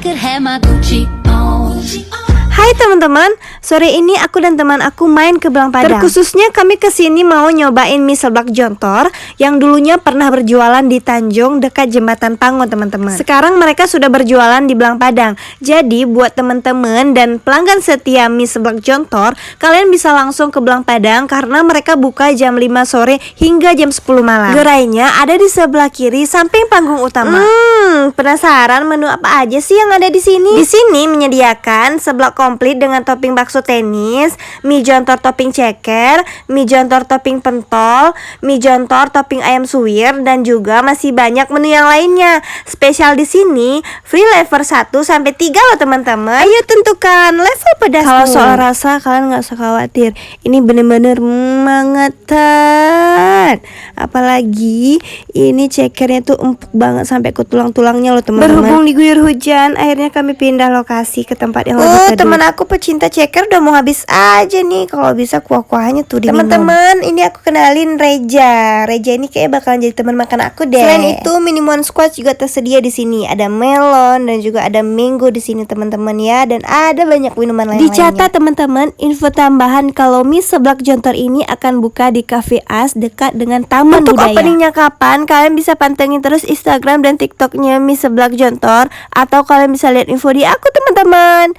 could have my Gucci on. Hai teman-teman, sore ini aku dan teman aku main ke Belang Padang. Terkhususnya kami kesini mau nyobain mie seblak Jontor yang dulunya pernah berjualan di Tanjung dekat Jembatan Pango teman-teman. Sekarang mereka sudah berjualan di Belang Padang. Jadi buat teman-teman dan pelanggan setia mie seblak Jontor, kalian bisa langsung ke Belang Padang karena mereka buka jam 5 sore hingga jam 10 malam. Gerainya ada di sebelah kiri samping panggung utama. Penasaran menu apa aja sih yang ada di sini? Di sini menyediakan seblak komplit dengan topping bakso tenis, mie jontor topping ceker, mie jontor topping pentol, mie jontor topping ayam suwir, dan juga masih banyak menu yang lainnya. Spesial di sini free level 1 sampai 3 loh teman-teman. Ayo tentukan level pedasmu. Kalau soal rasa kalian nggak usah khawatir. Ini bener-bener mangetan. Apalagi ini cekernya tuh empuk banget sampai ke tulang-tulangnya loh teman-teman. Berhubung diguyur hujan, akhirnya kami pindah lokasi ke tempat yang lebih teduh. Teman aku pecinta ceker udah mau habis aja nih. Kalau bisa kuah-kuahnya tuh diminum. Teman-teman, ini aku kenalin Reja. Reja ini kayak bakalan jadi teman makan aku deh. Selain itu, Minimonde Squash juga tersedia di sini. Ada melon dan juga ada mango di sini teman-teman ya. Dan ada banyak minuman lain-lainnya. Dicatat teman-teman, info tambahan kalau mie seblak Jontor ini akan buka di Cafe As dekat dengan Taman Budaya. Untuk openingnya kapan, kalian bisa pantengin terus Instagram dan TikToknya mie seblak Jontor, atau kalian bisa lihat info di aku teman-teman.